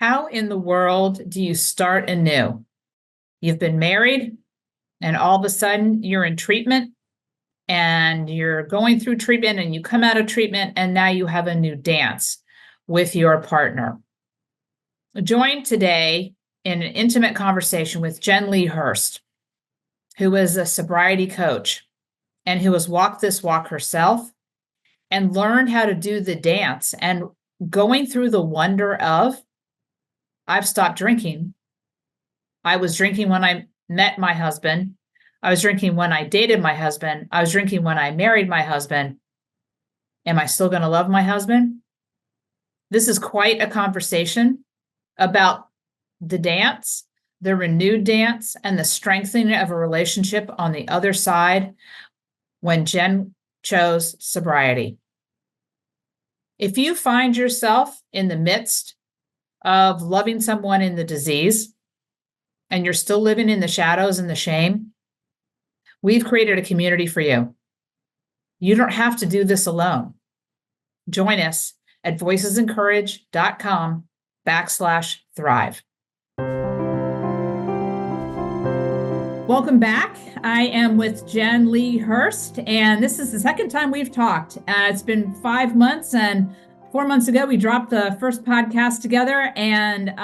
How in the world do you start anew? You've been married, and all of a sudden you're in treatment and you're going through treatment and you come out of treatment and now you have a new dance with your partner. Join today in an intimate conversation with Jen Lee Hurst, who is a sobriety coach and who has walked this walk herself and learned how to do the dance and going through the wonder of, I've stopped drinking. I was drinking when I met my husband. I was drinking when I dated my husband. I was drinking when I married my husband. Am I still going to love my husband? This is quite a conversation about the dance, the renewed dance, and the strengthening of a relationship on the other side when Jen chose sobriety. If you find yourself in the midst of loving someone in the disease and you're still living in the shadows and the shame, we've created a community for you. You don't have to do this alone. Join us at voicesencourage.com/thrive. Welcome back. I am with Jen Lee Hurst, and this is the second time we've talked. It's been 5 months, and 4 months ago, we dropped the first podcast together, and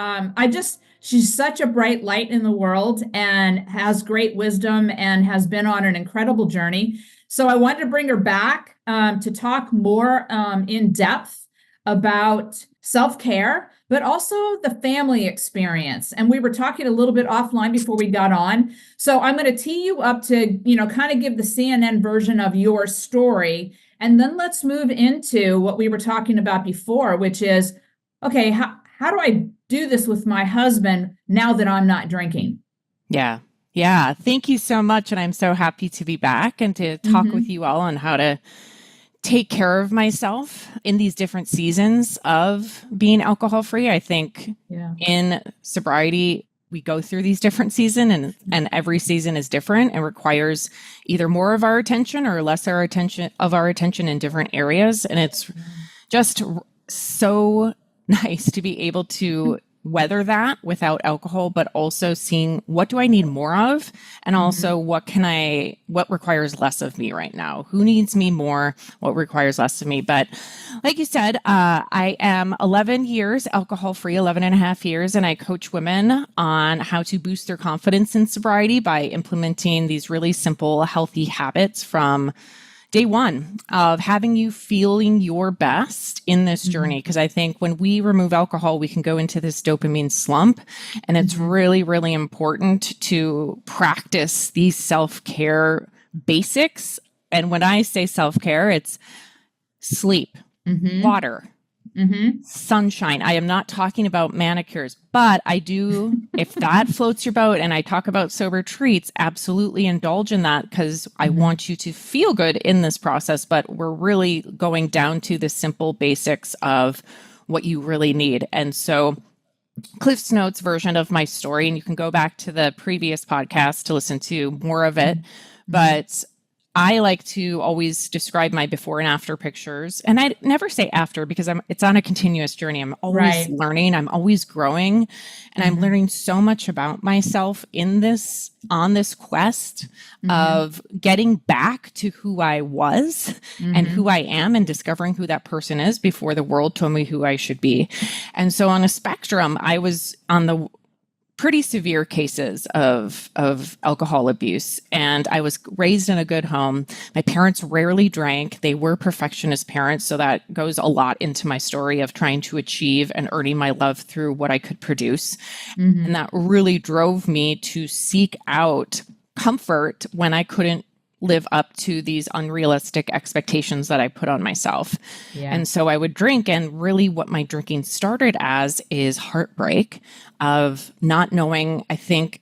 she's such a bright light in the world and has great wisdom and has been on an incredible journey. So I wanted to bring her back to talk more in depth about self-care, but also the family experience. And we were talking a little bit offline before we got on. So I'm going to tee you up to, kind of give the CNN version of your story. And then let's move into what we were talking about before, which is, okay, how do I do this with my husband now that I'm not drinking? Yeah. Thank you so much. And I'm so happy to be back and to talk with you all on how to take care of myself in these different seasons of being alcohol free. I think in sobriety, we go through these different seasons and every season is different and requires either more of our attention or less of our attention in different areas. And it's just so nice to be able to weather that without alcohol, but also seeing what do I need more of? And also what requires less of me right now? Who needs me more? What requires less of me? But like you said, I am 11 years alcohol free, 11 and a half years. And I coach women on how to boost their confidence in sobriety by implementing these really simple, healthy habits from day one of having you feeling your best in this journey. Because I think when we remove alcohol, we can go into this dopamine slump. And it's really, really important to practice these self-care basics. And when I say self-care, it's sleep, water, sunshine. I am not talking about manicures, but I do, if that floats your boat and I talk about sober treats, absolutely indulge in that because I want you to feel good in this process. But we're really going down to the simple basics of what you really need. And so Cliff's Notes version of my story, and you can go back to the previous podcast to listen to more of it. But I like to always describe my before and after pictures. And I never say after because it's on a continuous journey. I'm always learning. I'm always growing. And I'm learning so much about myself on this quest of getting back to who I was and who I am and discovering who that person is before the world told me who I should be. And so on a spectrum, I was on the pretty severe cases of alcohol abuse. And I was raised in a good home. My parents rarely drank. They were perfectionist parents. So that goes a lot into my story of trying to achieve and earning my love through what I could produce. And that really drove me to seek out comfort when I couldn't live up to these unrealistic expectations that I put on myself. And so I would drink, and really what my drinking started as is heartbreak of not knowing, I think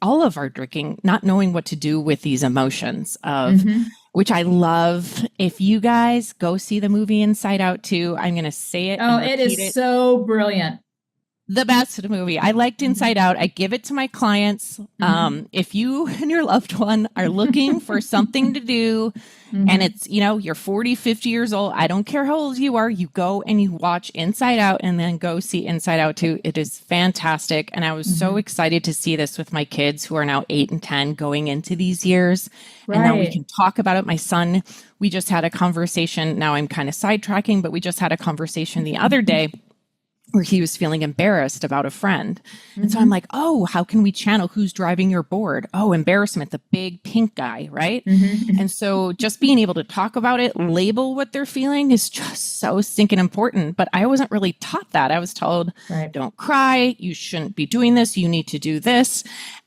all of our drinking, not knowing what to do with these emotions of, which I love. If you guys go see the movie Inside Out 2, I'm going to say it. Oh, it is so brilliant. The best movie. I liked Inside Out. I give it to my clients. If you and your loved one are looking for something to do, and it's, you're 40, 50 years old, I don't care how old you are, you go and you watch Inside Out and then go see Inside Out 2. It is fantastic. And I was so excited to see this with my kids who are now 8 and 10 going into these years. Right. And now we can talk about it. My son, we just had a conversation. Now I'm kind of sidetracking, but we just had a conversation the other day where he was feeling embarrassed about a friend. And so I'm like, oh, how can we channel who's driving your board? Oh, embarrassment, the big pink guy, right? And so just being able to talk about it, label what they're feeling is just so stinking important. But I wasn't really taught that. I was told, don't cry, you shouldn't be doing this, you need to do this.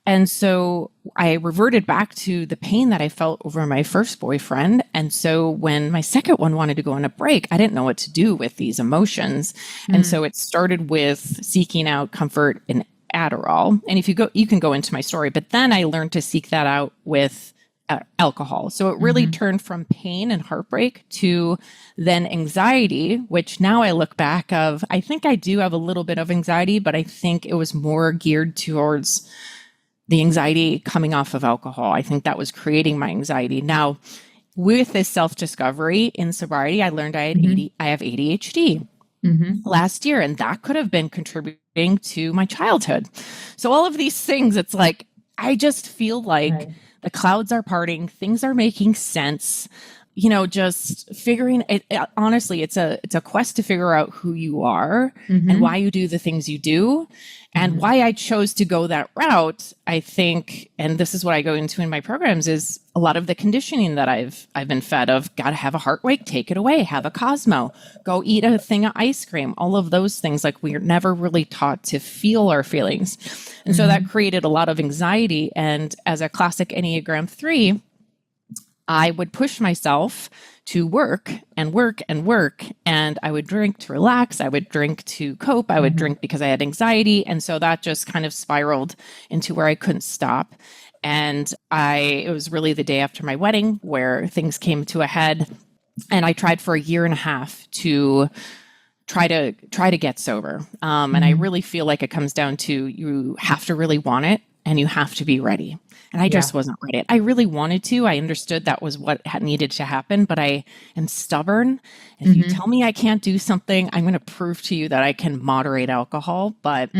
And so I reverted back to the pain that I felt over my first boyfriend. And so when my second one wanted to go on a break, I didn't know what to do with these emotions. And so it started with seeking out comfort in Adderall. And if you go, you can go into my story, but then I learned to seek that out with alcohol. So it really turned from pain and heartbreak to then anxiety, which now I look back of, I think I do have a little bit of anxiety, but I think it was more geared towards the anxiety coming off of alcohol. I think that was creating my anxiety. Now, with this self-discovery in sobriety, I learned I have ADHD last year, and that could have been contributing to my childhood. So all of these things, it's like, I just feel like the clouds are parting, things are making sense. Just figuring it, honestly, it's a quest to figure out who you are and why you do the things you do. And why I chose to go that route, I think, and this is what I go into in my programs, is a lot of the conditioning that I've been fed of, got to have a heart wake, take it away, have a Cosmo, go eat a thing of ice cream, all of those things. Like, we're never really taught to feel our feelings. And so that created a lot of anxiety. And as a classic Enneagram 3, I would push myself to work and work and work. And I would drink to relax. I would drink to cope. I would drink because I had anxiety. And so that just kind of spiraled into where I couldn't stop. And it was really the day after my wedding where things came to a head. And I tried for a year and a half to try to get sober. And I really feel like it comes down to, you have to really want it and you have to be ready. And I just wasn't ready. I really wanted to. I understood that was what needed to happen, but I am stubborn. If you tell me I can't do something, I'm going to prove to you that I can moderate alcohol. But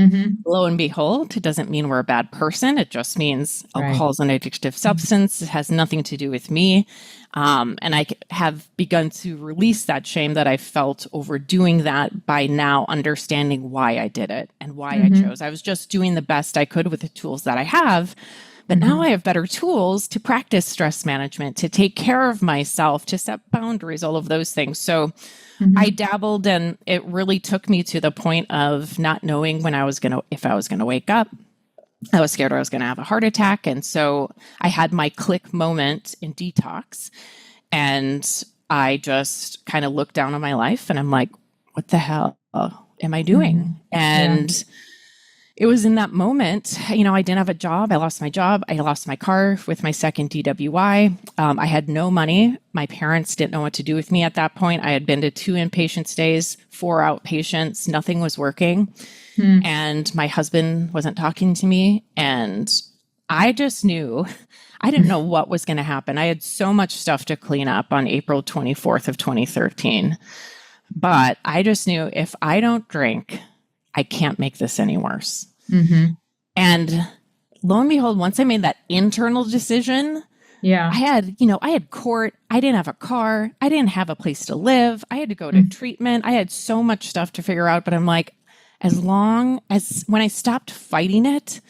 lo and behold, it doesn't mean we're a bad person. It just means alcohol is an addictive substance. It has nothing to do with me. And I have begun to release that shame that I felt over doing that by now understanding why I did it and why I chose. I was just doing the best I could with the tools that I have. But now I have better tools to practice stress management, to take care of myself, to set boundaries, all of those things. So I dabbled, and it really took me to the point of not knowing if I was going to wake up. I was scared I was going to have a heart attack. And so I had my click moment in detox, and I just kind of looked down on my life and I'm like, what the hell am I doing? And it was in that moment, I didn't have a job. I lost my job. I lost my car with my second DWI. I had no money. My parents didn't know what to do with me at that point. I had been to 2 inpatient stays, 4 outpatients. Nothing was working. And my husband wasn't talking to me. And I just knew, I didn't know what was going to happen. I had so much stuff to clean up on April 24th of 2013. But I just knew, if I don't drink, I can't make this any worse. And lo and behold, once I made that internal decision, I had court. I didn't have a car. I didn't have a place to live. I had to go to treatment. I had so much stuff to figure out, but I'm like, as long as when I stopped fighting it,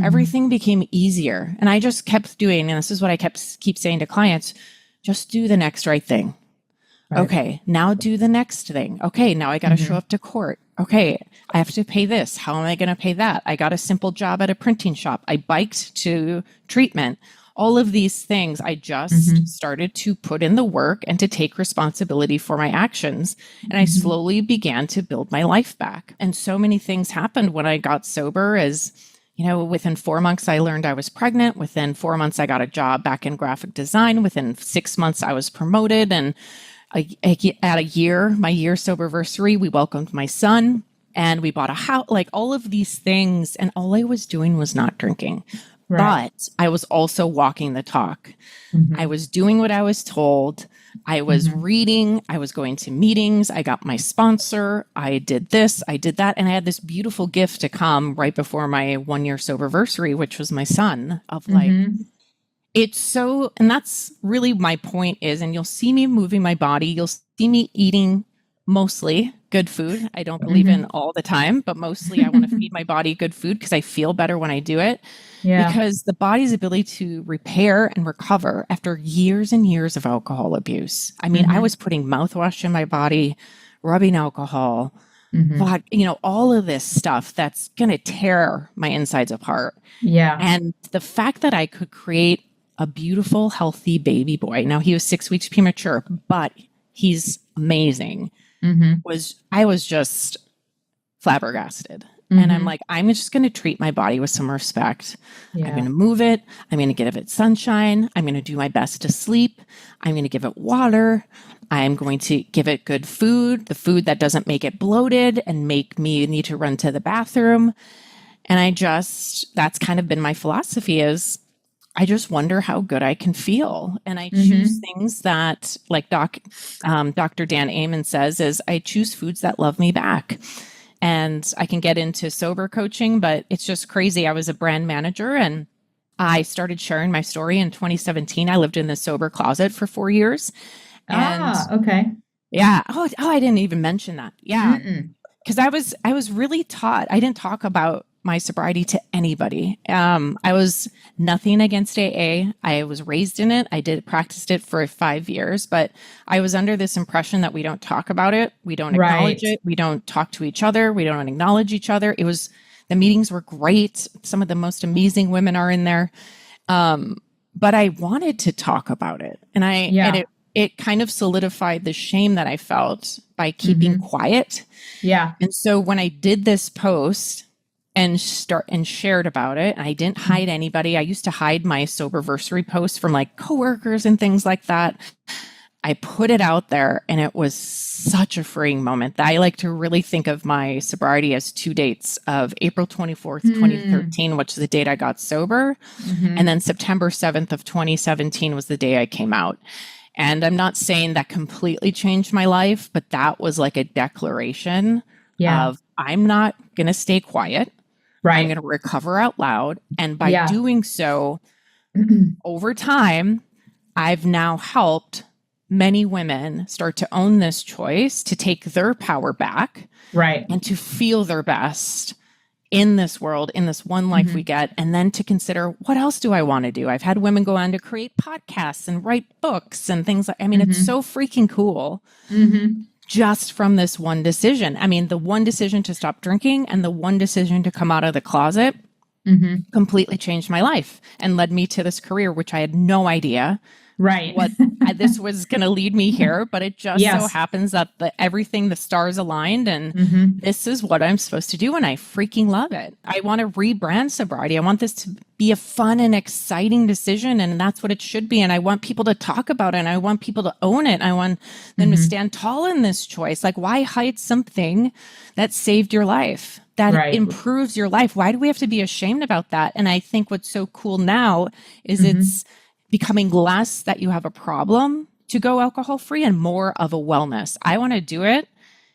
everything became easier. And I just kept doing, and this is what I keep saying to clients, just do the next right thing. Okay, now do the next thing. Okay, now I got to show up to court. Okay, I have to pay this. How am I going to pay that? I got a simple job at a printing shop. I biked to treatment. All of these things, I just started to put in the work and to take responsibility for my actions. And I slowly began to build my life back. And so many things happened when I got sober. Within 4 months, I learned I was pregnant. Within 4 months, I got a job back in graphic design. Within 6 months, I was promoted. And at my year sober-versary, we welcomed my son. and we bought a house, like all of these things. And all I was doing was not drinking. Right. But I was also walking the talk. I Mhm. was doing what I was told. I was Mhm. reading. I was going to meetings. I got my sponsor. I did this. I did that. And I had this beautiful gift to come right before my 1 year soberversary, which was my son, of like, Mhm. it's so, and that's really my point is, and you'll see me moving my body. You'll see me eating mostly good food. I don't believe in Mhm. all the time, but mostly I want to feed my body good food because I feel better when I do it. Yeah. Because the body's ability to repair and recover after years and years of alcohol abuse. I mean, I Mhm. was putting mouthwash in my body, rubbing alcohol, Mhm. all of this stuff that's going to tear my insides apart. Yeah. And the fact that I could create a beautiful, healthy baby boy. Now he was 6 weeks premature, but he's amazing. Mhm. I was just flabbergasted. And I'm Mhm. like, I'm just going to treat my body with some respect. I'm going Yeah. to move it. I'm going to give it sunshine. I'm going to do my best to sleep. I'm going to give it water. I'm going to give it good food, the food that doesn't make it bloated and make me need to run to the bathroom. And that's kind of been my philosophy is I just wonder how good I can feel. And I choose Mhm. things that, like Dr. Dan Amen says, is I choose foods that love me back. And I can get into sober coaching, but it's just crazy. I was a brand manager and I started sharing my story in 2017. I lived in the sober closet for 4 years. And Ah, okay. yeah, I didn't even mention that. Yeah, Mm-mm. because I was really taught. I didn't talk about my sobriety to anybody. I was nothing against AA. I was raised in it. I practiced it for 5 years, but I was under this impression that we don't talk about it. We don't acknowledge Right. it. We don't talk to each other. We don't acknowledge each other. The meetings were great. Some of the most amazing women are in there. But I wanted to talk about it. Yeah. It kind of solidified the shame that I felt by keeping Mhm. quiet. Yeah. And so when I did this post and shared about it, I didn't hide anybody. I used to hide my soberversary posts from like coworkers and things like that. I put it out there and it was such a freeing moment. I like to really think of my sobriety as two dates of April 24th, Hmm. 2013, which is the date I got sober. And Mhm. then September 7th of 2017 was the day I came out. And I'm not saying that completely changed my life, but that was like a declaration Yeah. of I'm not going to stay quiet. I'm going Right. to recover out loud. And by Yeah. doing so, over time, I've now helped many women start to own this choice, to take their power back Right. and to feel their best in this world, in this one life we Mhm. get, and then to consider what else do I want to do? I've had women go on to create podcasts and write books and things like, I mean, it's so Mhm. freaking cool Mhm. just from this one decision. I mean, the one decision to stop drinking and the one decision to come out of the closet Mhm. completely changed my life and led me to this career, which I had no idea Right. what this was going to lead me here, but it just so Yes. happens that the stars aligned and Mhm. this is what I'm supposed to do. And I freaking love it. I want to rebrand sobriety. I want this to be a fun and exciting decision. And that's what it should be. And I want people to talk about it. And I want people to own it. I want them to Mhm. stand tall in this choice. Like, why hide something that saved your life? That Right. improves your life. Why do we have to be ashamed about that? And I think what's so cool now is Mhm. it's becoming less that you have a problem to go alcohol free and more of a wellness. I want to do it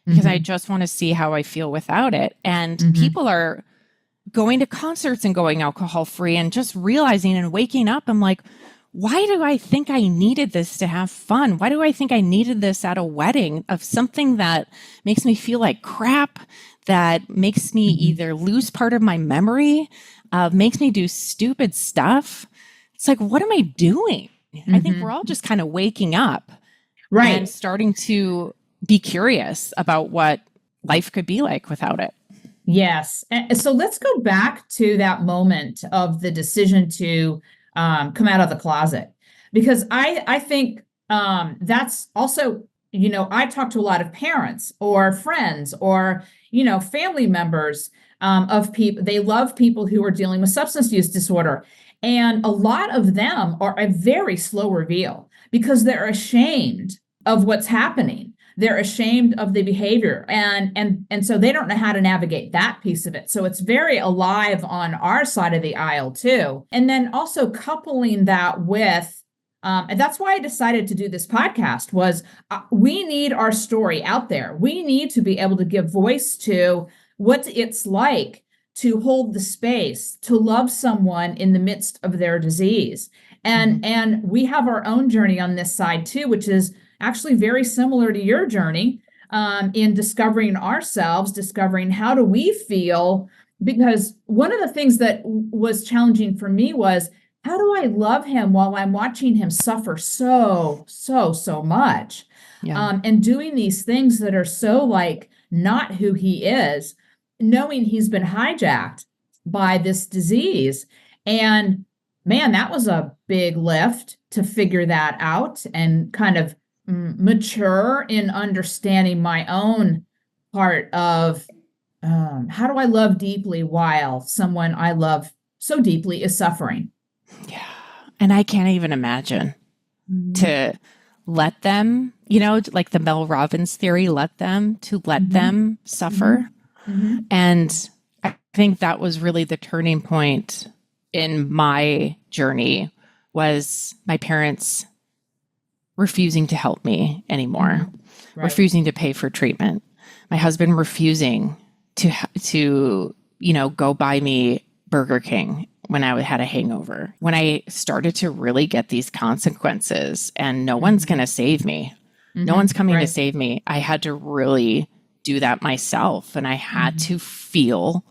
because I Mhm. just want to see how I feel without it. And Mhm. people are going to concerts and going alcohol free and just realizing and waking up. I'm like, why do I think I needed this to have fun? Why do I think I needed this at a wedding of something that makes me feel like crap, that makes me Mhm. either lose part of my memory, makes me do stupid stuff? It's like, what am I doing? I think we're Mhm. all just kind of waking up and Right. starting to be curious about what life could be like without it. Yes. So let's go back to that moment of the decision to come out of the closet, because I think that's also, I talk to a lot of parents or friends or, family members of people. They love people who are dealing with substance use disorder. And a lot of them are a very slow reveal because they're ashamed of what's happening. they're ashamed of the behavior, and so they don't know how to navigate that piece of it. So it's very alive on our side of the aisle too. And then also coupling that with, and that's why I decided to do this podcast, was we need our story out there. We need to be able to give voice to what it's like to hold the space, to love someone in the midst of their disease. And we have our own journey on this side too, which is actually very similar to your journey, in discovering ourselves, discovering how do we feel. Because one of the things that was challenging for me was, how do I love him while I'm watching him suffer so much? Yeah. And doing these things that are so like not who he is, knowing he's been hijacked by this disease. And man, that was a big lift to figure that out and kind of mature in understanding my own part of how do I love deeply while someone I love so deeply is suffering. Yeah. And I can't even imagine to let them, like the Mel Robbins theory, let them suffer. And I think that was really the turning point in my journey, was my parents refusing to help me anymore, refusing to pay for treatment. My husband refusing to go buy me Burger King when I had a hangover. When I started to really get these consequences and no one's going to save me. No one's coming to save me. I had to really do that myself. And I had to feel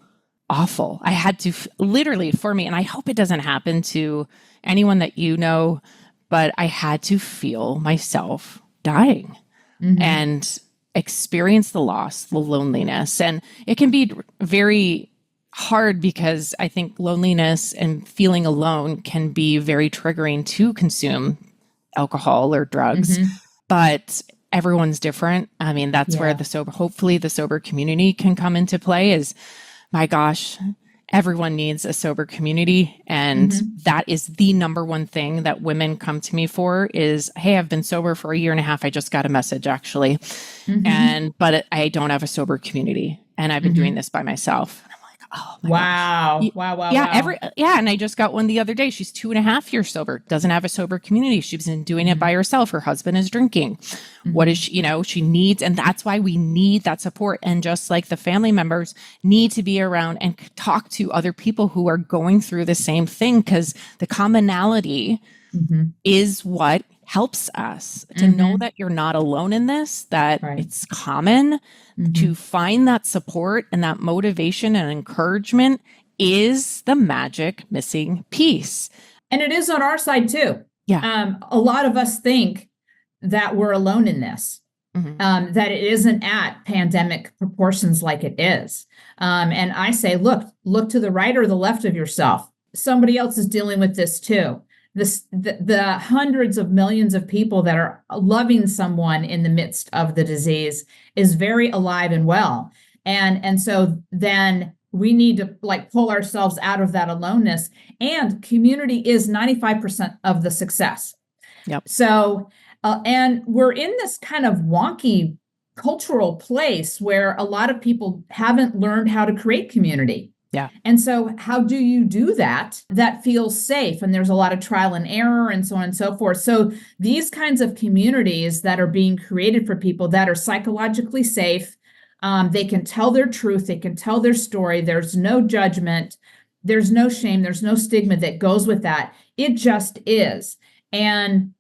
awful. I had to literally, for me, and I hope it doesn't happen to anyone that you know, but I had to feel myself dying and experience the loss, the loneliness. And it can be very hard because I think loneliness and feeling alone can be very triggering to consume alcohol or drugs, but everyone's different. I mean, that's where hopefully the sober community can come into play. Is, my gosh, everyone needs a sober community. And that is the number one thing that women come to me for is, hey, I've been sober for 1.5 years. I just got a message actually. But I don't have a sober community and I've been doing this by myself. Oh my gosh. Wow. And I just got one the other day. She's 2.5 years sober, doesn't have a sober community. She's been doing it by herself. Her husband is drinking. What is she, she needs, and that's why we need that support. And just like the family members need to be around and talk to other people who are going through the same thing, because the commonality is what helps us to know that you're not alone in this, that it's common. To find that support and that motivation and encouragement is the magic missing piece. And it is on our side too. Yeah. A lot of us think that we're alone in this, that it isn't at pandemic proportions like it is. And I say, look to the right or the left of yourself. Somebody else is dealing with this too. The hundreds of millions of people that are loving someone in the midst of the disease is very alive and well. And so then we need to pull ourselves out of that aloneness, and community is 95% of the success. Yep. So, and we're in this kind of wonky cultural place where a lot of people haven't learned how to create community. Yeah. And so how do you do that feels safe? And there's a lot of trial and error and so on and so forth. So these kinds of communities that are being created for people that are psychologically safe, they can tell their truth, they can tell their story. There's no judgment, there's no shame, there's no stigma that goes with that. It just is. And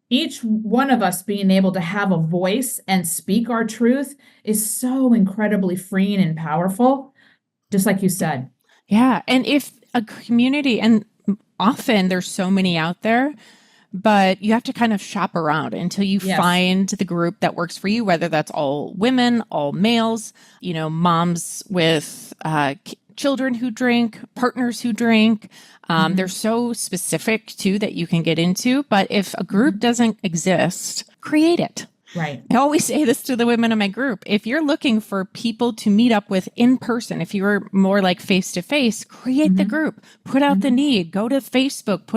each one of us being able to have a voice and speak our truth is so incredibly freeing and powerful. Just like you said. Yeah. And if a community, and often there's so many out there, but you have to kind of shop around until you find the group that works for you, whether that's all women, all males, moms with children who drink, partners who drink. They're so specific too that you can get into. But if a group doesn't exist, create it. Right. I always say this to the women in my group. If you're looking for people to meet up with in person, if you're more like face to face, create the group, put out the need, go to Facebook,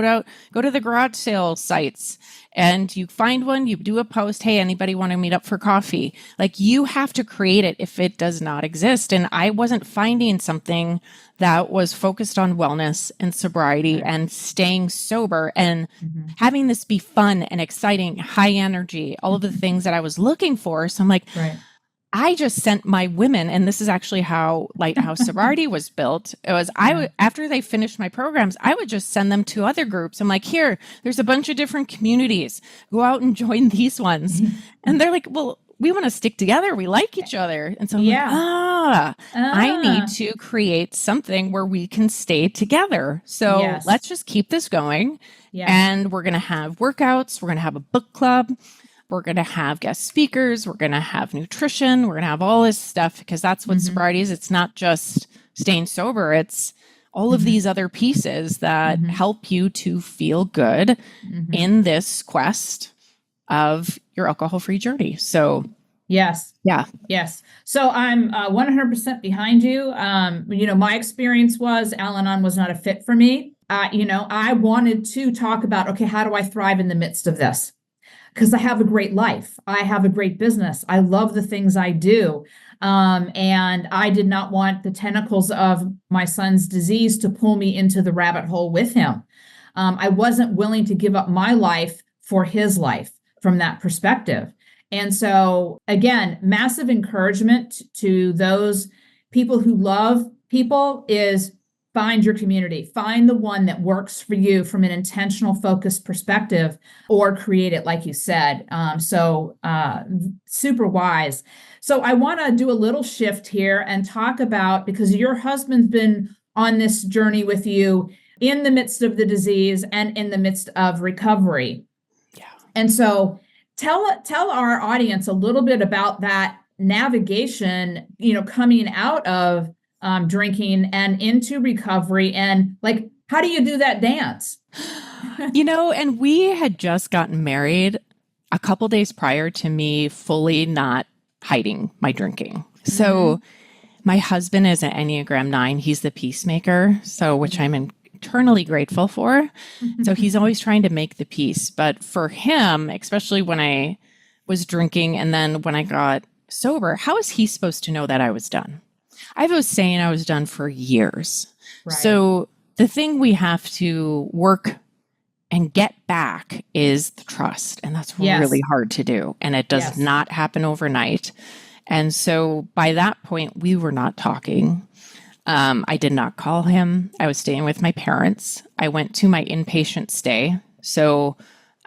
go to the garage sale sites and you find one, you do a post, hey, anybody want to meet up for coffee? Like, you have to create it if it does not exist. And I wasn't finding something that was focused on wellness and sobriety and staying sober and having this be fun and exciting, high energy, all of the things that I was looking for. So I'm like, I just sent my women, and this is actually how Lighthouse Sobriety was built. It was, after they finished my programs, I would just send them to other groups. I'm like, here, there's a bunch of different communities. Go out and join these ones. And they're like, well, we want to stick together. We like each other. And so I'm like, I need to create something where we can stay together. So let's just keep this going. And we're going to have workouts. We're going to have a book club. We're going to have guest speakers. We're going to have nutrition. We're going to have all this stuff, because that's what sobriety is. It's not just staying sober. It's all of these other pieces that help you to feel good in this quest of your alcohol-free journey. So yes. So I'm 100% behind you. My experience was Al-Anon was not a fit for me. I wanted to talk about, okay, how do I thrive in the midst of this? Because I have a great life. I have a great business. I love the things I do. And I did not want the tentacles of my son's disease to pull me into the rabbit hole with him. I wasn't willing to give up my life for his life from that perspective. And so, again, massive encouragement to those people who love people is find your community, find the one that works for you from an intentional, focused perspective, or create it, like you said. Super wise. So I want to do a little shift here and talk about, because your husband's been on this journey with you in the midst of the disease and in the midst of recovery. And so tell our audience a little bit about that navigation, coming out of drinking and into recovery, and like, how do you do that dance? And we had just gotten married a couple days prior to me fully not hiding my drinking. So my husband is an Enneagram 9. He's the peacemaker, so which I'm eternally grateful for. So he's always trying to make the peace. But for him, especially when I was drinking and then when I got sober, how is he supposed to know that I was done? I was saying I was done for years. So the thing we have to work and get back is the trust. And that's really hard to do. And it does not happen overnight. And so by that point, we were not talking. I did not call him. I was staying with my parents. I went to my inpatient stay. So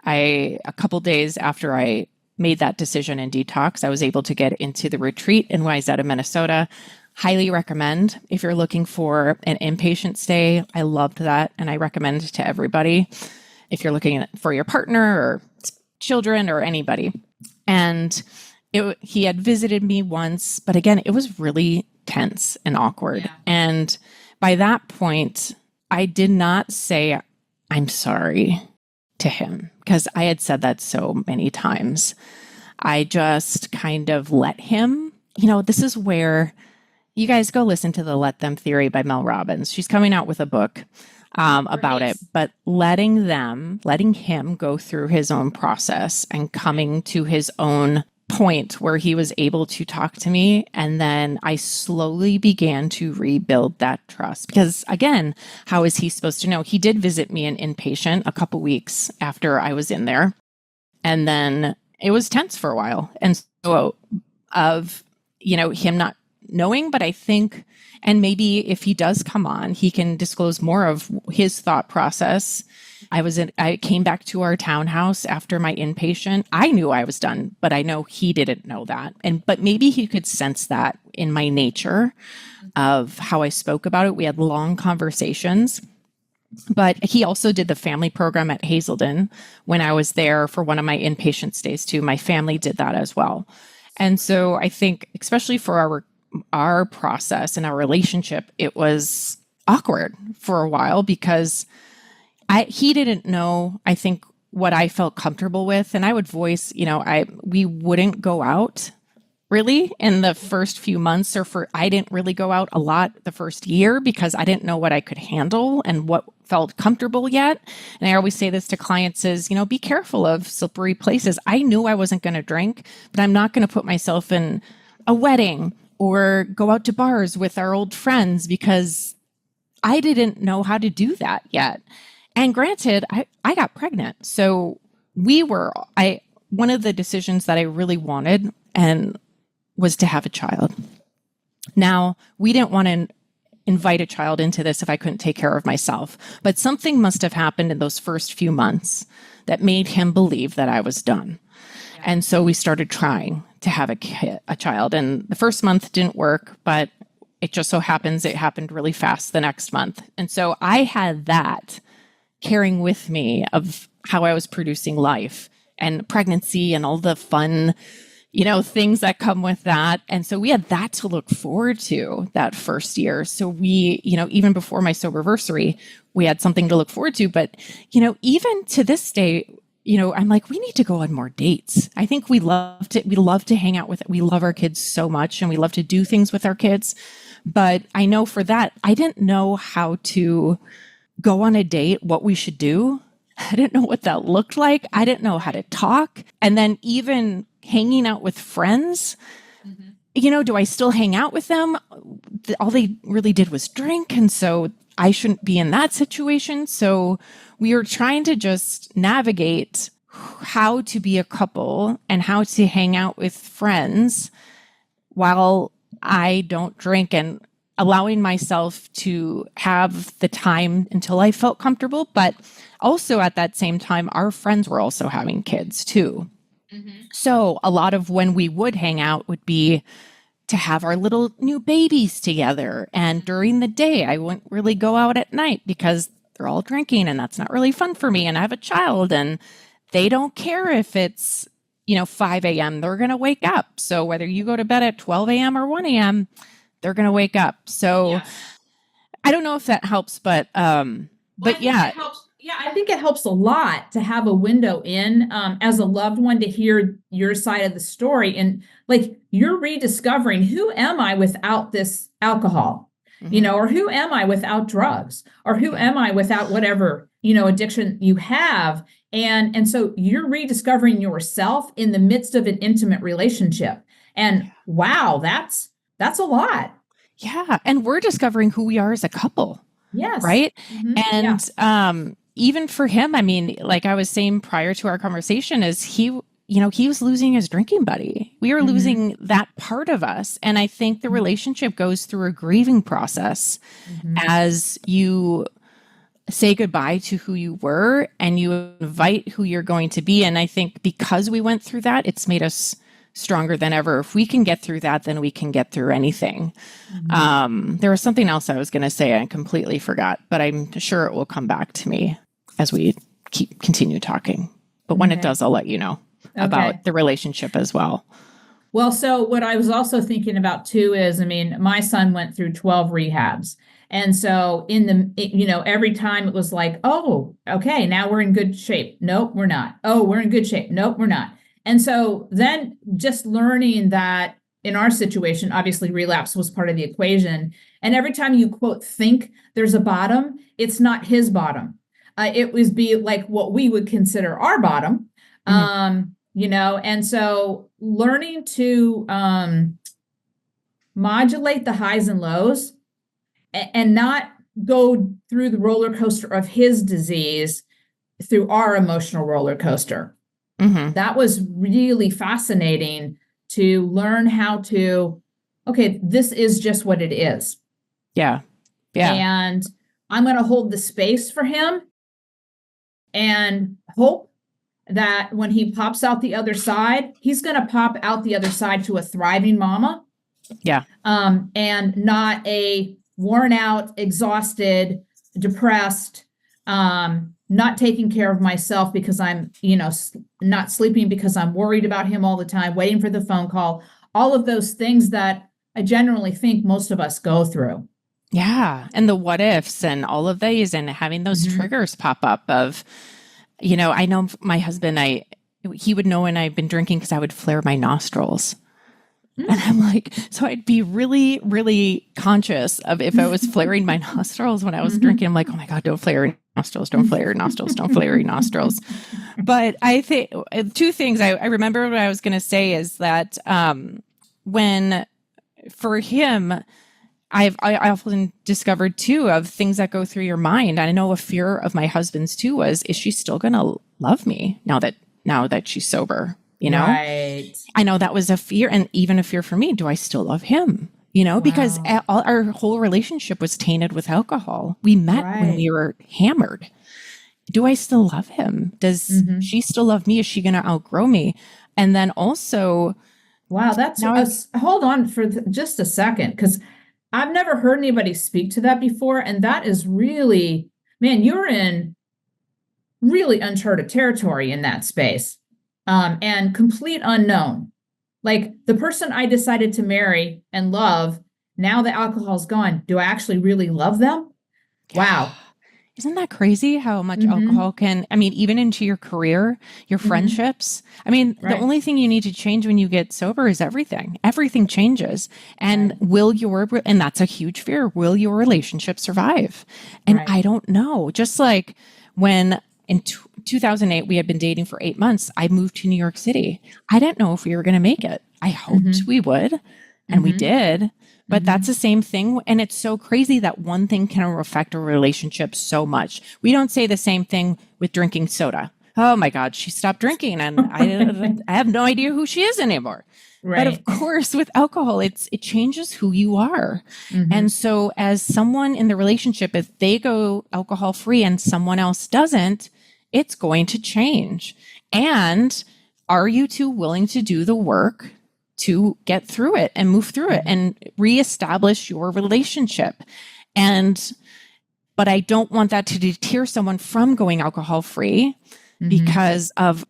a couple days after I made that decision in detox, I was able to get into the retreat in Wayzata, Minnesota. Highly recommend if you're looking for an inpatient stay. I loved that, and I recommend to everybody if you're looking for your partner or children or anybody. And he had visited me once, but again, it was really tense and awkward. And by that point, I did not say I'm sorry to him, because I had said that so many times. I just kind of let him, this is where you guys go listen to the Let Them Theory by Mel Robbins. She's coming out with a book about it, but letting him go through his own process and coming to his own point where he was able to talk to me. And then I slowly began to rebuild that trust, because again, how is he supposed to know? He did visit me in inpatient a couple weeks after I was in there. And then it was tense for a while. And so him not knowing, but I think, and maybe if he does come on, he can disclose more of his thought process. I came back to our townhouse after my inpatient. I knew I was done, but I know he didn't know that. But maybe he could sense that in my nature of how I spoke about it. We had long conversations, but he also did the family program at Hazelden when I was there for one of my inpatient stays too. My family did that as well. And so I think, especially for our process and our relationship, it was awkward for a while because he didn't know, I think, what I felt comfortable with. And I would voice, we wouldn't go out really in the first few months, I didn't really go out a lot the first year because I didn't know what I could handle and what felt comfortable yet. And I always say this to clients is, be careful of slippery places. I knew I wasn't going to drink, but I'm not going to put myself in a wedding or go out to bars with our old friends because I didn't know how to do that yet. And granted, I got pregnant. So one of the decisions that I really wanted and was to have a child. Now, we didn't want to invite a child into this if I couldn't take care of myself, but something must have happened in those first few months that made him believe that I was done. Yeah. And so we started trying to have a child. And the first month didn't work, but it just so happens it happened really fast the next month. And so I had that carrying with me of how I was producing life and pregnancy and all the fun, things that come with that. And so we had that to look forward to that first year. So we, even before my soberversary, we had something to look forward to. But, even to this day, I'm like, we need to go on more dates. I think we love to hang out we love our kids so much and we love to do things with our kids. But I know for that, I didn't know how to go on a date, what we should do. I didn't know what that looked like. I didn't know how to talk. And then even hanging out with friends, do I still hang out with them? All they really did was drink. And so I shouldn't be in that situation. So we were trying to just navigate how to be a couple and how to hang out with friends while I don't drink and allowing myself to have the time until I felt comfortable. But also at that same time, our friends were also having kids too. So a lot of when we would hang out would be to have our little new babies together. And during the day, I wouldn't really go out at night because they're all drinking and that's not really fun for me. And I have a child and they don't care if it's, 5 a.m. They're going to wake up. So whether you go to bed at 12 a.m. or 1 a.m., they're going to wake up. So yes. I don't know if that helps, but yeah. It helps. Yeah, I think it helps a lot to have a window in as a loved one to hear your side of the story. And like you're rediscovering, who am I without this alcohol, or who am I without drugs, or who am I without whatever, addiction you have. And so you're rediscovering yourself in the midst of an intimate relationship. And wow, that's a lot. Yeah. And we're discovering who we are as a couple. Yes. Right. And even for him, I mean, like I was saying prior to our conversation, is he was losing his drinking buddy. We were losing that part of us. And I think the relationship goes through a grieving process as you say goodbye to who you were and you invite who you're going to be. And I think because we went through that, it's made us stronger than ever. If we can get through that, then we can get through anything. There was something else I was going to say. I completely forgot, but I'm sure it will come back to me as we continue talking. But when it does, I'll let you know about the relationship as well. Well, so what I was also thinking about too is, my son went through 12 rehabs. And so every time it was like, oh, okay, now we're in good shape. Nope, we're not. Oh, we're in good shape. Nope, we're not. And so then just learning that in our situation, obviously relapse was part of the equation. And every time you quote, think there's a bottom, it's not his bottom. It would be like what we would consider our bottom, and so learning to modulate the highs and lows and not go through the roller coaster of his disease through our emotional roller coaster. That was really fascinating to learn how to, okay, this is just what it is. Yeah. And I'm going to hold the space for him and hope that when he pops out the other side, he's going to pop out the other side to a thriving mama. Yeah. And not a worn out, exhausted, depressed, not taking care of myself because I'm, not sleeping because I'm worried about him all the time, waiting for the phone call, all of those things that I generally think most of us go through. Yeah. And the what ifs and all of these and having those triggers pop up of, I know my husband, he would know when I've been drinking because I would flare my nostrils. And I'm like, so I'd be really, really conscious of if I was flaring my nostrils when I was drinking. I'm like, oh my God, don't flare your nostrils, don't flare your nostrils, don't flare your nostrils. But I think two things I remember what I was going to say is that when for him, I often discovered too of things that go through your mind. I know a fear of my husband's too was, is she still going to love me now that she's sober? You know, Right. I know that was a fear, and even a fear for me. Do I still love him? You know, because our whole relationship was tainted with alcohol. We met when we were hammered. Do I still love him? Does she still love me? Is she going to outgrow me? And then also, Wow, hold on for just a second, because I've never heard anybody speak to that before. And that is really, man, you're in really uncharted territory in that space, and complete unknown. Like the person I decided to marry and love, now the alcohol's gone. Do I actually really love them? Wow. isn't that crazy how much alcohol can, I mean, even into your career, your friendships? I mean, the only thing you need to change when you get sober is everything. Everything changes. And and that's a huge fear, will your relationship survive? And I don't know. Just like when in 2008, we had been dating for 8 months, I moved to New York City. I didn't know if we were going to make it. I hoped we would, and we did. But that's the same thing. And it's so crazy that one thing can affect a relationship so much. We don't say the same thing with drinking soda. Oh my God, she stopped drinking and I have no idea who she is anymore. But of course, with alcohol, it changes who you are. And so as someone in the relationship, if they go alcohol free and someone else doesn't, it's going to change. And are you two willing to do the work to get through it and move through it and reestablish your relationship? But I don't want that to deter someone from going alcohol free because of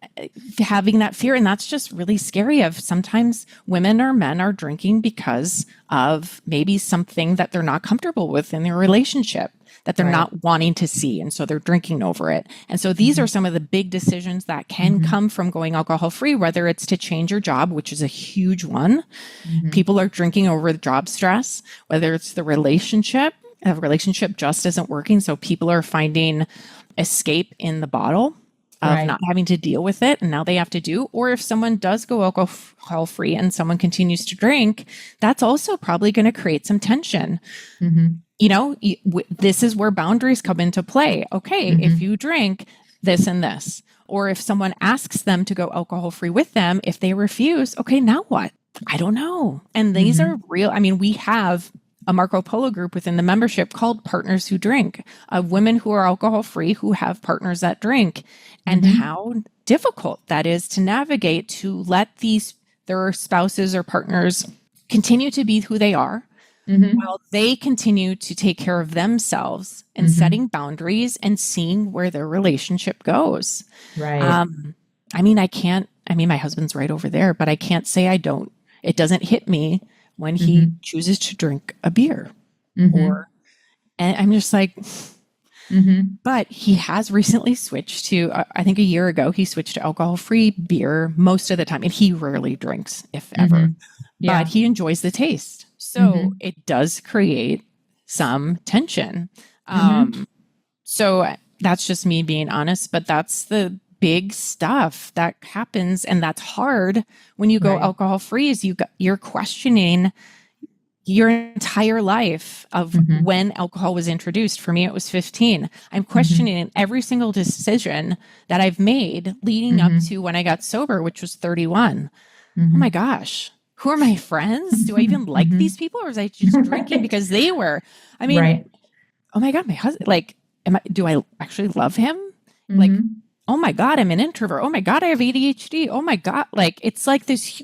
having that fear. And that's just really scary. Of sometimes women or men are drinking because of maybe something that they're not comfortable with in their relationship, that they're not wanting to see. And so they're drinking over it. And so these are some of the big decisions that can come from going alcohol free, whether it's to change your job, which is a huge one. People are drinking over the job stress, whether it's the relationship just isn't working. So people are finding escape in the bottle of not having to deal with it. And now they have to do, or if someone does go alcohol free and someone continues to drink, that's also probably going to create some tension. You know, this is where boundaries come into play. Okay, if you drink this and this, or if someone asks them to go alcohol free with them, if they refuse, okay, now what? I don't know. And these are real. I mean, we have a Marco Polo group within the membership called Partners Who Drink, of women who are alcohol free who have partners that drink, and how difficult that is to navigate, to let their spouses or partners continue to be who they are while they continue to take care of themselves and setting boundaries and seeing where their relationship goes. I mean, my husband's right over there, but I can't say it doesn't hit me when he chooses to drink a beer and I'm just like, but he has recently switched to, I think a year ago, he switched to alcohol-free beer most of the time. And he rarely drinks, if ever, but he enjoys the taste. So it does create some tension. So that's just me being honest, but that's the big stuff that happens. And that's hard when you go alcohol free, is you're questioning your entire life of when alcohol was introduced. For me, it was 15. I'm questioning every single decision that I've made leading up to when I got sober, which was 31. Oh my gosh. Who are my friends? Do I even like these people, or was I just drinking because they were? I mean, oh my God, my husband, like, do I actually love him? Like, oh my God, I'm an introvert. Oh my God, I have ADHD. Oh my God. Like, it's like this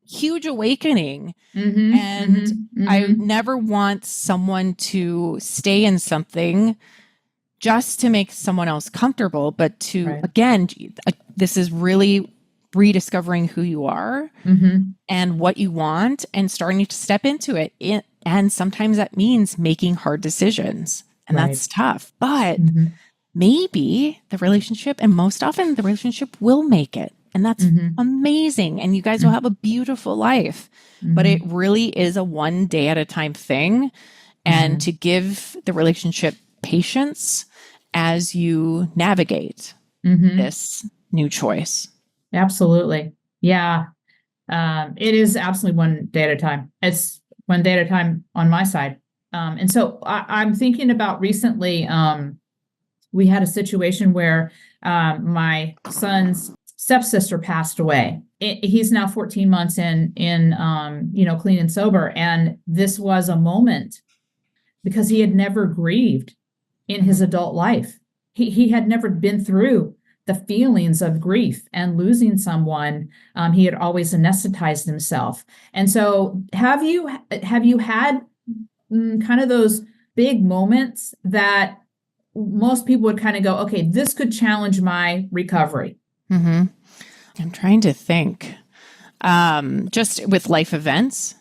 huge awakening. And I never want someone to stay in something just to make someone else comfortable, but to, again, this is really rediscovering who you are and what you want and starting to step into it. And sometimes that means making hard decisions, and that's tough, but maybe the relationship, and most often the relationship will make it. And that's amazing. And you guys will have a beautiful life. But it really is a one day at a time thing. And to give the relationship patience as you navigate this new choice. Absolutely. Yeah. It is absolutely one day at a time. It's one day at a time on my side. And so I'm thinking about recently, we had a situation where my son's stepsister passed away. He's now 14 months in clean and sober. And this was a moment because he had never grieved in his adult life. He had never been through the feelings of grief and losing someone. He had always anesthetized himself. And so have you had kind of those big moments that most people would kind of go, okay, this could challenge my recovery? I'm trying to think. Just with life events.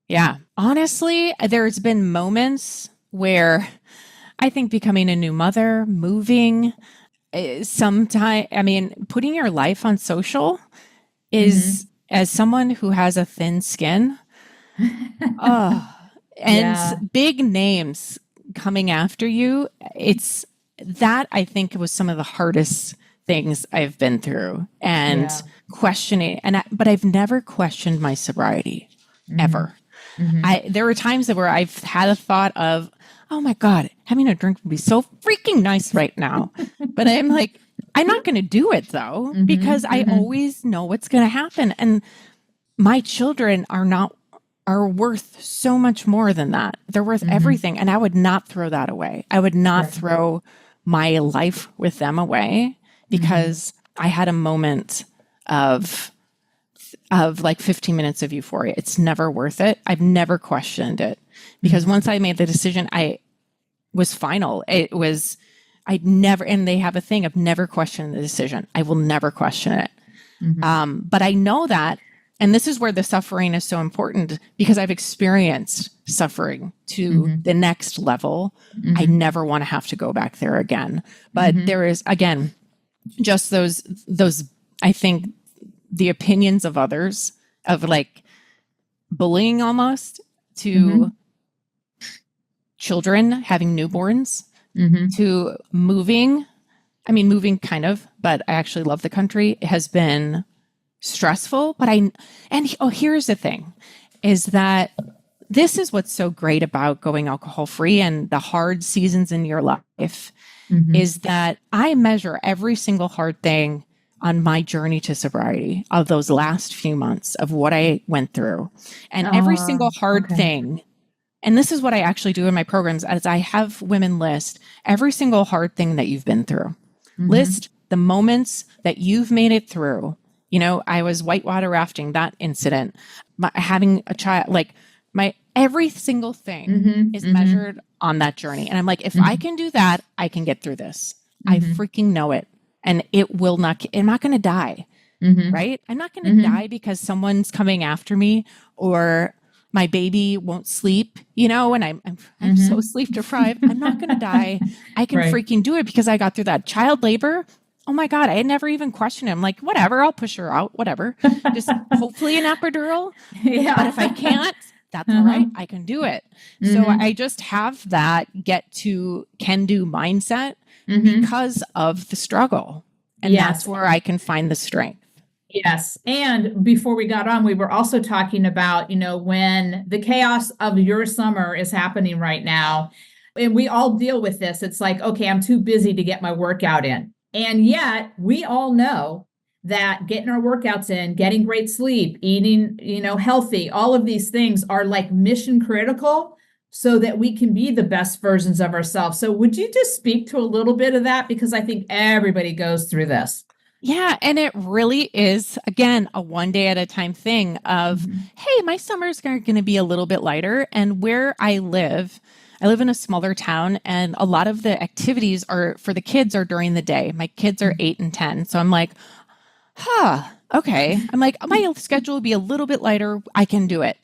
Yeah. Honestly, there's been moments where I think becoming a new mother, moving, putting your life on social is, as someone who has a thin skin, big names coming after you, it's that I think was some of the hardest things I've been through, and questioning, but I've never questioned my sobriety ever. There were times where I've had a thought of, oh my God, having a drink would be so freaking nice right now. But I'm like, I'm not going to do it though, because I always know what's going to happen. And my children are worth so much more than that. They're worth everything. And I would not throw that away. I would not throw my life with them away, because I had a moment of like 15 minutes of euphoria. It's never worth it. I've never questioned it, because once I made the decision, I was final. And they have a thing of never questioning the decision. I will never question it. But I know that, and this is where the suffering is so important, because I've experienced suffering to the next level. I never want to have to go back there again. But there is, again, just those, I think, the opinions of others, of like bullying almost, to children having newborns, to moving kind of, but I actually love the country. It has been stressful, but here's the thing, is that this is what's so great about going alcohol free and the hard seasons in your life, is that I measure every single hard thing on my journey to sobriety of those last few months of what I went through, and every single hard thing. And this is what I actually do in my programs, as I have women list every single hard thing that you've been through. List the moments that you've made it through. I was whitewater rafting, that incident, having a child, like every single thing is measured on that journey. And I'm like, if I can do that, I can get through this. I freaking know it. And I'm not going to die, right? I'm not going to die because someone's coming after me, or my baby won't sleep, and I'm so sleep deprived. I'm not going to die. I can freaking do it because I got through that. Child labor. Oh my God. I had never even questioned it. I'm like, whatever, I'll push her out, whatever. Just hopefully an epidural. But if I can't, that's all right. I can do it. So I just have that can do mindset because of the struggle. And that's where I can find the strength. Yes. And before we got on, we were also talking about, when the chaos of your summer is happening right now, and we all deal with this. It's like, okay, I'm too busy to get my workout in. And yet we all know that getting our workouts in, getting great sleep, eating, healthy, all of these things are like mission critical so that we can be the best versions of ourselves. So would you just speak to a little bit of that? Because I think everybody goes through this. Yeah. And it really is, again, a one day at a time thing of, hey, my summer's going to be a little bit lighter. And where I live in a smaller town, and a lot of the activities for the kids are during the day. My kids are 8 and 10. So I'm like, okay. I'm like, my schedule will be a little bit lighter. I can do it.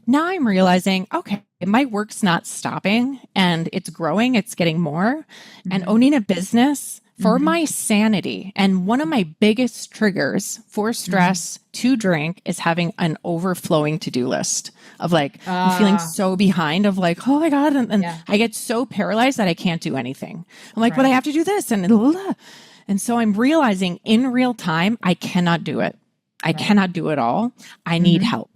Now I'm realizing, okay, my work's not stopping and it's growing. It's getting more. And owning a business for my sanity. And one of my biggest triggers for stress to drink is having an overflowing to-do list of like, I'm feeling so behind of like, oh my God. And I get so paralyzed that I can't do anything. I'm like, but I have to do this. And so I'm realizing in real time, I cannot do it. I cannot do it all. I need help.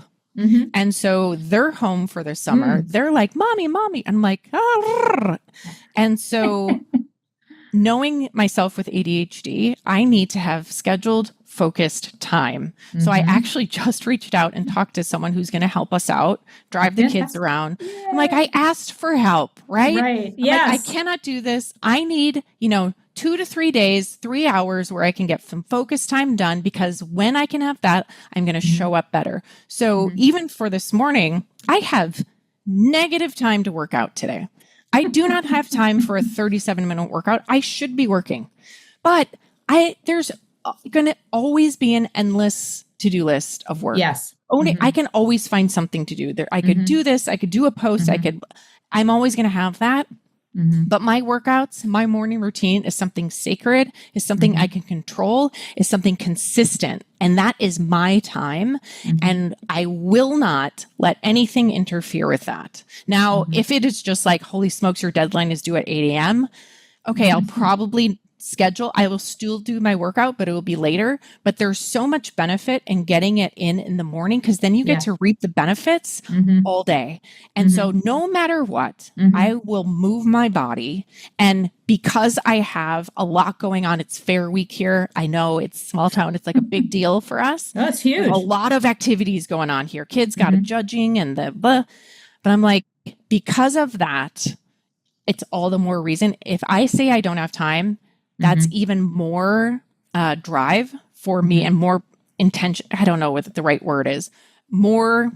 And so they're home for the summer. They're like, mommy. I'm like, ah. And so knowing myself with ADHD, I need to have scheduled, focused time. So I actually just reached out and talked to someone who's going to help us out, drive the kids around. I'm like, I asked for help, right? Right. Yes. Like, I cannot do this. I need, 2 to 3 days, 3 hours where I can get some focus time done, because when I can have that, I'm going to show up better. So even for this morning, I have negative time to work out today. I do not have time for a 37-minute workout. I should be working, but there's going to always be an endless to-do list of work. Yes. I can always find something to do there. I could do this. I could do a post. I'm always going to have that. But my workouts, my morning routine is something sacred, is something I can control, is something consistent. And that is my time. And I will not let anything interfere with that. Now, if it is just like, holy smokes, your deadline is due at 8 a.m. Okay, I'll probably I will still do my workout, but it will be later. But there's so much benefit in getting it in the morning, because then you get to reap the benefits all day. And so no matter what, I will move my body. And because I have a lot going on, it's Fair Week here. I know it's small town. It's like a big deal for us. That's huge. There's a lot of activities going on here. Kids got a judging and but I'm like, because of that, it's all the more reason. If I say I don't have time, that's even more drive for me and more intention. I don't know what the right word is. More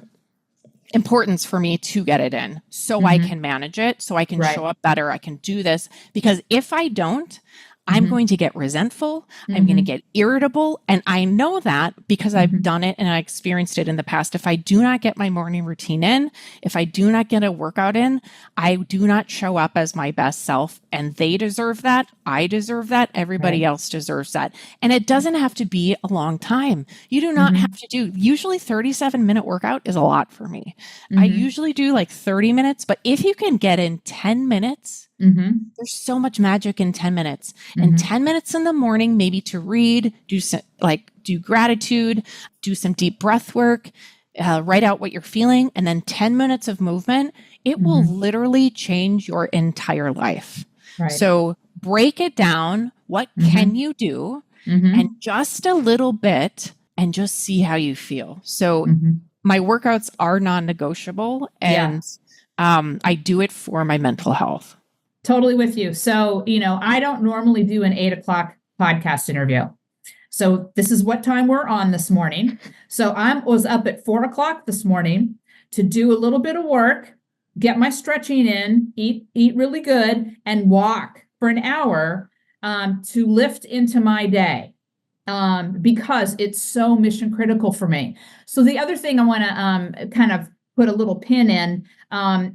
importance for me to get it in so I can manage it, so I can show up better. I can do this, because if I don't, I'm going to get resentful. I'm going to get irritable. And I know that because I've done it and I experienced it in the past. If I do not get my morning routine in, if I do not get a workout in, I do not show up as my best self. And they deserve that. I deserve that. Everybody else deserves that. And it doesn't have to be a long time. You do not have to do, usually 37-minute workout is a lot for me. I usually do like 30 minutes, but if you can get in 10 minutes, there's so much magic in 10 minutes. And 10 minutes in the morning, maybe to read, do gratitude, do some deep breath work, write out what you're feeling, and then 10 minutes of movement. It will literally change your entire life. Right. So break it down. What can you do? And just a little bit, and just see how you feel. So my workouts are non-negotiable, and I do it for my mental health. Totally with you. So, I don't normally do an 8 o'clock podcast interview. So this is what time we're on this morning. So I was up at 4 o'clock this morning to do a little bit of work, get my stretching in, eat really good, and walk for an hour to lift into my day because it's so mission critical for me. So the other thing I want to kind of put a little pin in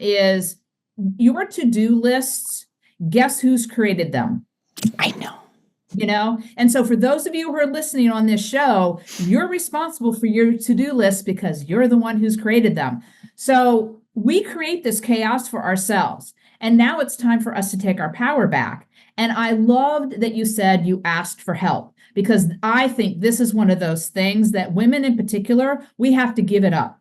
is your to-do lists. Guess who's created them? I know. And so for those of you who are listening on this show, you're responsible for your to-do list because you're the one who's created them. So we create this chaos for ourselves. And now it's time for us to take our power back. And I loved that you said you asked for help, because I think this is one of those things that women in particular, we have to give it up.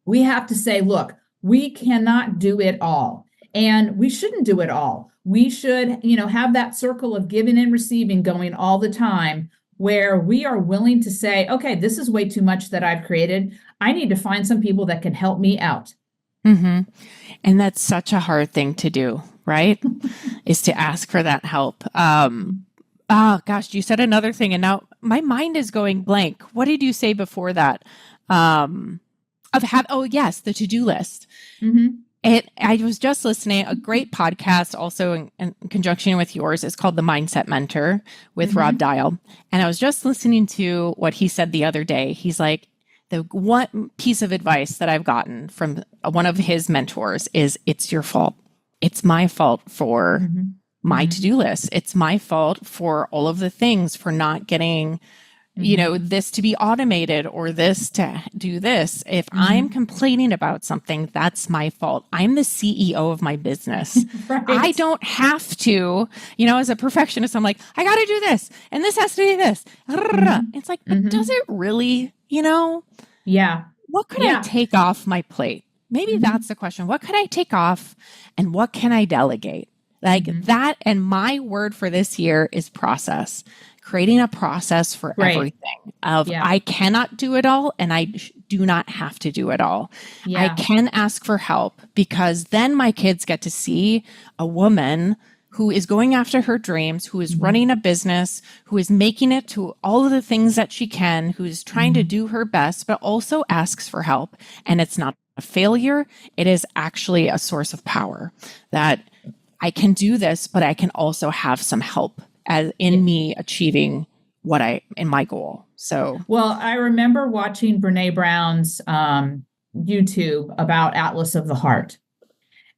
We have to say, look, we cannot do it all. And we shouldn't do it all. We should, have that circle of giving and receiving going all the time, where we are willing to say, okay, this is way too much that I've created. I need to find some people that can help me out. And that's such a hard thing to do, right? Is to ask for that help. Gosh, you said another thing, and now my mind is going blank. What did you say before that? The to-do list. I was just listening, a great podcast also in conjunction with yours. It's called The Mindset Mentor with Rob Dial. And I was just listening to what he said the other day. He's like, the one piece of advice that I've gotten from one of his mentors is, it's your fault. It's my fault for my to-do list. It's my fault for all of the things, for not getting, this to be automated or this to do this. If I'm complaining about something, that's my fault. I'm the CEO of my business. Right. I don't have to, as a perfectionist, I'm like, I got to do this and this has to be this. It's like, but does it really, Yeah. what could I take off my plate? Maybe that's the question. What could I take off and what can I delegate? Like that. And my word for this year is process. Creating a process for everything I cannot do it all and I do not have to do it all. Yeah. I can ask for help because then my kids get to see a woman who is going after her dreams, who is running a business, who is making it to all of the things that she can, who is trying to do her best, but also asks for help. And it's not a failure. It is actually a source of power that I can do this, but I can also have some help as in me achieving in my goal. So, well, I remember watching Brene Brown's YouTube about Atlas of the Heart.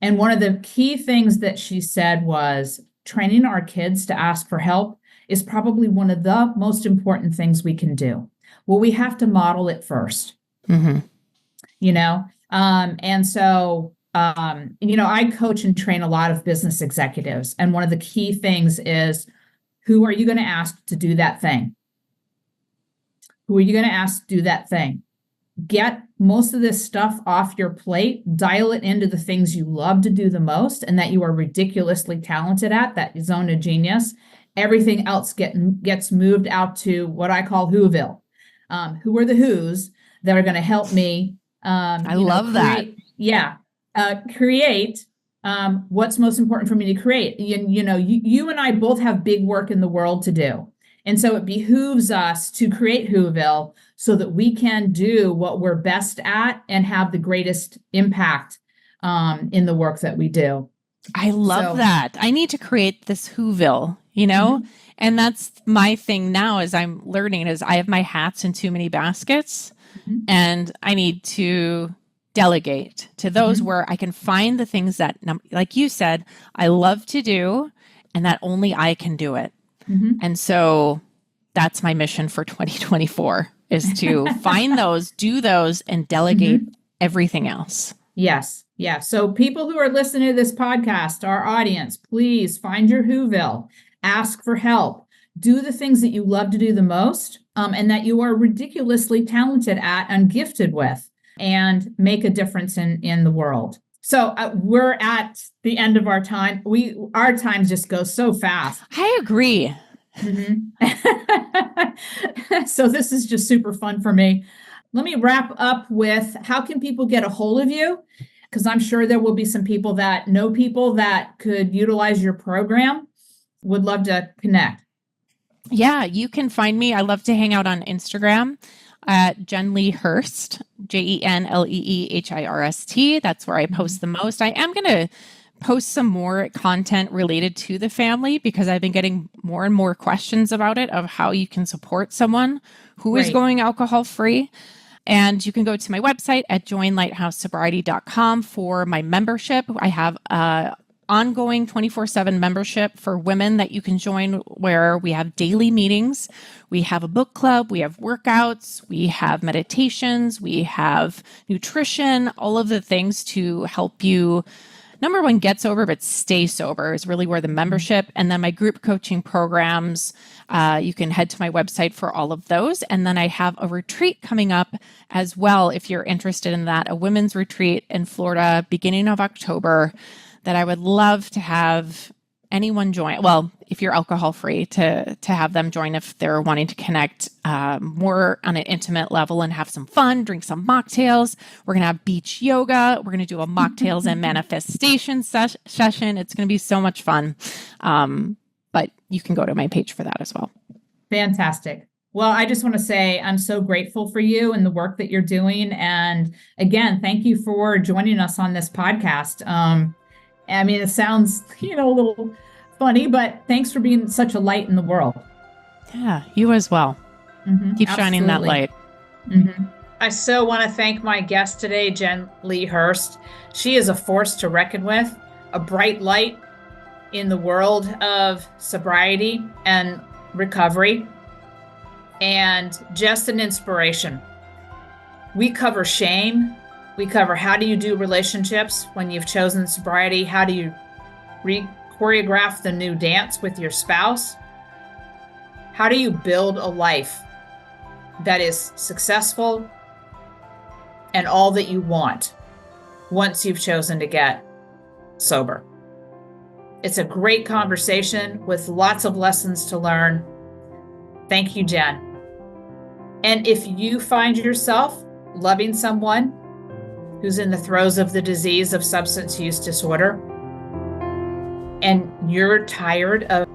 And one of the key things that she said was training our kids to ask for help is probably one of the most important things we can do. Well, we have to model it first, And so, I coach and train a lot of business executives. And one of the key things is, who are you going to ask to do that thing? Who are you going to ask to do that thing? Get most of this stuff off your plate, dial it into the things you love to do the most and that you are ridiculously talented at, that zone of genius. Everything else gets moved out to what I call Whoville. Who are the who's that are going to help me? I love that. Yeah. Create what's most important for me to create. You and I both have big work in the world to do. And so it behooves us to create Whoville so that we can do what we're best at and have the greatest impact in the work that we do. I love that. I need to create this Whoville, and that's my thing now as I'm learning is I have my hats in too many baskets and I need to delegate to those where I can find the things that, like you said, I love to do and that only I can do it. And so that's my mission for 2024 is to find those, do those, and delegate everything else. Yes. Yeah. So people who are listening to this podcast, our audience, please find your Whoville, ask for help, do the things that you love to do the most and that you are ridiculously talented at and gifted with, and make a difference in the world. So we're at the end of our time. Our time just goes so fast. I agree. So this is just super fun for me. Let me wrap up with how can people get a hold of you? Because I'm sure there will be some people that know people that could utilize your program. Would love to connect. Yeah, you can find me. I love to hang out on Instagram at Jen Lee Hurst, JenLeeHirst. That's where I post the most. I am going to post some more content related to the family because I've been getting more and more questions about it, of how you can support someone who is going alcohol free. And you can go to my website at joinlighthousesobriety.com for my membership. I have ongoing 24/7 membership for women that you can join, where we have daily meetings, we have a book club, we have workouts, we have meditations, we have nutrition, all of the things to help you, number one, get sober, but stay sober is really where the membership, and then my group coaching programs, you can head to my website for all of those. And then I have a retreat coming up as well, if you're interested in that, a women's retreat in Florida, beginning of October, that I would love to have anyone join. Well, if you're alcohol free, to have them join if they're wanting to connect more on an intimate level and have some fun, drink some mocktails. We're going to have beach yoga. We're going to do a mocktails and manifestation session. It's going to be so much fun. But you can go to my page for that as well. Fantastic. Well, I just want to say I'm so grateful for you and the work that you're doing. And again, thank you for joining us on this podcast. I mean, it sounds, a little funny, but thanks for being such a light in the world. Yeah, you as well. Keep shining that light. I so want to thank my guest today, Jen Lee Hurst. She is a force to reckon with, a bright light, in the world of sobriety and recovery, and just an inspiration. We cover shame. We cover how do you do relationships when you've chosen sobriety? How do you choreograph the new dance with your spouse? How do you build a life that is successful and all that you want once you've chosen to get sober? It's a great conversation with lots of lessons to learn. Thank you, Jen. And if you find yourself loving someone who's in the throes of the disease of substance use disorder, and you're tired of